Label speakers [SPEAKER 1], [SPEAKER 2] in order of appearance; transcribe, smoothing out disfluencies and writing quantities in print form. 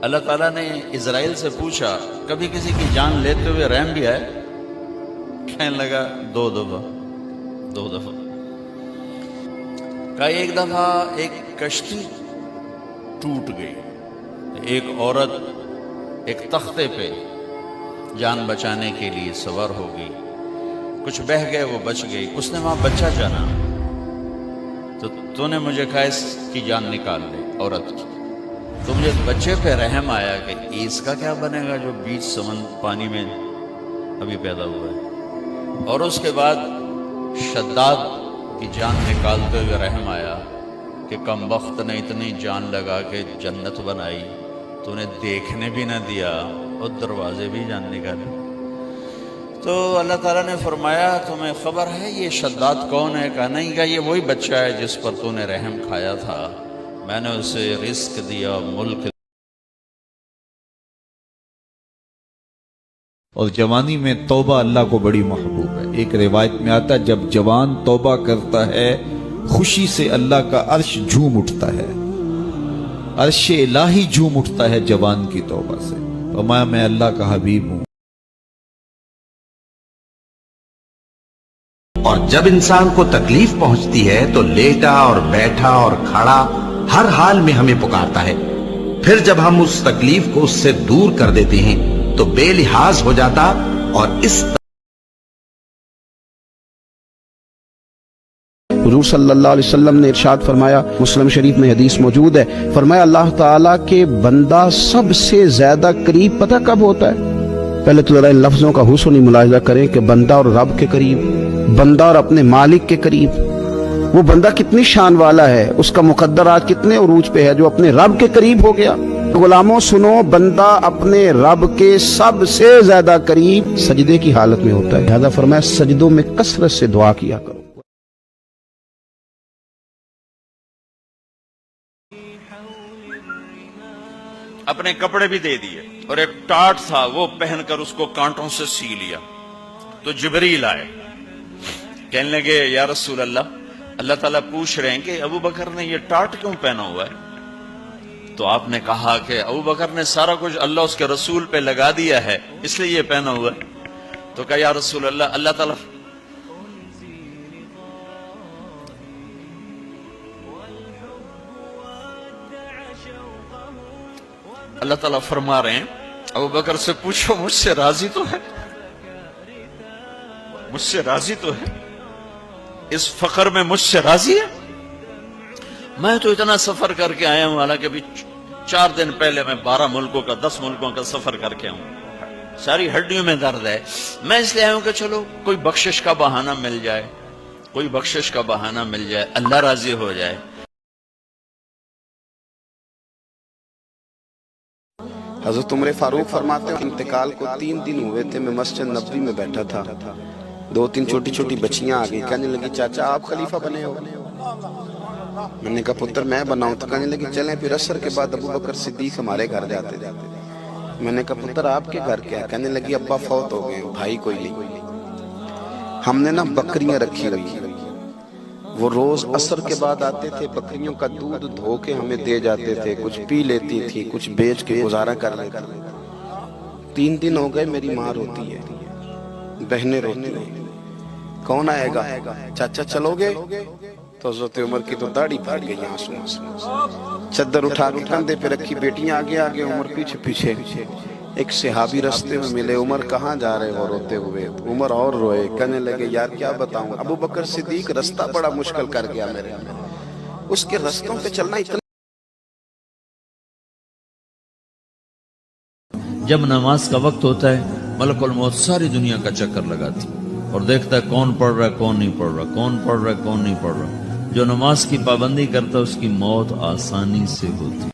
[SPEAKER 1] اللہ تعالیٰ نے اسرائیل سے پوچھا کبھی کسی کی جان لیتے ہوئے رحم بھی آئے؟ کہنے لگا دو دفعہ کہا ایک دفعہ ایک کشتی ٹوٹ گئی، ایک عورت ایک تختے پہ جان بچانے کے لیے سوار ہو گئی، کچھ بہہ گئے وہ بچ گئی، اس نے وہاں بچہ جانا تو نے مجھے کہا اس کی جان نکال لے عورت کی، تو مجھے بچے پہ رحم آیا کہ اس کا کیا بنے گا جو بیچ پانی میں ابھی پیدا ہوا ہے، اور اس کے بعد شداد کی جان نکالتے ہوئے رحم آیا کہ کم وقت نے اتنی جان لگا کے جنت بنائی تو انہیں دیکھنے بھی نہ دیا اور دروازے بھی جان نکالے۔ تو اللہ تعالیٰ نے فرمایا تمہیں خبر ہے یہ شداد کون ہے؟ کہا نہیں، کہا یہ وہی بچہ ہے جس پر تو نے رحم کھایا تھا، میں نے اسے رزق دیا، ملک۔
[SPEAKER 2] اور جوانی میں توبہ اللہ کو بڑی محبوب ہے۔ ایک روایت میں آتا ہے جب جوان توبہ کرتا ہے خوشی سے اللہ کا عرش جھوم اٹھتا ہے، عرش الہی جھوم اٹھتا ہے جوان کی توبہ سے۔ فرمایا میں اللہ کا حبیب ہوں۔
[SPEAKER 3] اور جب انسان کو تکلیف پہنچتی ہے تو لیٹا اور بیٹھا اور کھڑا ہر حال میں ہمیں پکارتا ہے، پھر جب ہم اس تکلیف کو اس سے دور کر دیتے ہیں تو بے لحاظ ہو جاتا، اور اس
[SPEAKER 4] حضور صلی اللہ علیہ وسلم نے ارشاد فرمایا، مسلم شریف میں حدیث موجود ہے، فرمایا اللہ تعالیٰ کے بندہ سب سے زیادہ قریب پتہ کب ہوتا ہے؟ پہلے تو ذرا ان لفظوں کا حسنی ملاحظہ کریں کہ بندہ اور رب کے قریب، بندہ اور اپنے مالک کے قریب، وہ بندہ کتنی شان والا ہے، اس کا مقدر آج کتنے عروج پہ ہے جو اپنے رب کے قریب ہو گیا۔ غلاموں سنو، بندہ اپنے رب کے سب سے زیادہ قریب سجدے کی حالت میں ہوتا ہے، لہذا فرمایا سجدوں میں کثرت سے دعا کیا کرو۔
[SPEAKER 1] اپنے کپڑے بھی دے دیے اور ایک ٹاٹ تھا وہ پہن کر اس کو کانٹوں سے سی لیا، تو جبریل آئے، کہنے لگے یا رسول اللہ، اللہ تعالیٰ پوچھ رہے ہیں کہ ابو بکر نے یہ ٹاٹ کیوں پہنا ہوا ہے؟ تو آپ نے کہا کہ ابو بکر نے سارا کچھ اللہ اس کے رسول پہ لگا دیا ہے اس لیے یہ پہنا ہوا ہے۔ تو کہا یا رسول اللہ، اللہ تعالیٰ فرما رہے ہیں ابو بکر سے پوچھو مجھ سے راضی تو ہے، مجھ سے راضی تو ہے، اس فقر میں مجھ سے راضی ہے؟ میں تو اتنا سفر کر کے آیا ہوں، حالانکہ ابھی 4 دن پہلے میں 12 ملکوں کا 10 ملکوں کا سفر کر کے ہوں، ساری ہڈیوں میں درد ہے، میں اس لیے آیا ہوں کہ چلو کوئی بخشش کا بہانہ مل جائے، کوئی بخشش کا بہانہ مل جائے، اللہ راضی ہو جائے۔
[SPEAKER 4] حضرت عمر فاروق فرماتے ہیں انتقال کو 3 دن ہوئے تھے، میں مسجد نبوی میں بیٹھا تھا، 2-3 چھوٹی چھوٹی بچیاں آ گئی، کہنے لگی چاچا آپ خلیفہ بنے ہو؟ میں نے کہا پتر میں بناؤں؟ تو کہنے لگی چلیں پھر عصر کے بعد ابو بکر صدیق ہمارے گھر جاتے تھے۔ میں نے کہا پتر آپ کے گھر کیا ہے؟ کہنے لگی ابا فوت ہو گئے، بھائی کوئی نہیں، ہم نے نا بکریاں رکھی ہوئی، وہ روز عصر کے بعد آتے تھے، بکریوں کا دودھ دھو کے ہمیں دے جاتے تھے، کچھ پی لیتی تھی، کچھ بیچ کے گزارا کر لیتی۔ 3 دن ہو گئے، میری ماں روتی ہے، بہنیں روتی ہیں، کون آئے گا؟ چاچا چلو گے؟ تو حضرت عمر کی تو داڑھی پھٹ گئی آنسو آنسو، چادر اٹھا کے کندھے پہ رکھی، بیٹیاں آگے آگے، عمر پیچھے پیچھے۔ ایک صحابی رستے میں ملے، عمر کہاں جا رہے ہو روتے ہوئے؟ عمر اور روئے، کہنے لگے یار کیا بتاؤں، ابو بکر صدیق رستہ بڑا مشکل کر گیا میرے، اس کے رستوں پہ چلنا اتنا۔
[SPEAKER 1] جب نماز کا وقت ہوتا ہے ملک الموت ساری دنیا کا چکر لگاتی اور دیکھتا ہے کون پڑھ رہا ہے کون نہیں پڑھ رہا، کون پڑھ رہا ہے کون نہیں پڑھ رہا۔ جو نماز کی پابندی کرتا ہے اس کی موت آسانی سے ہوتی۔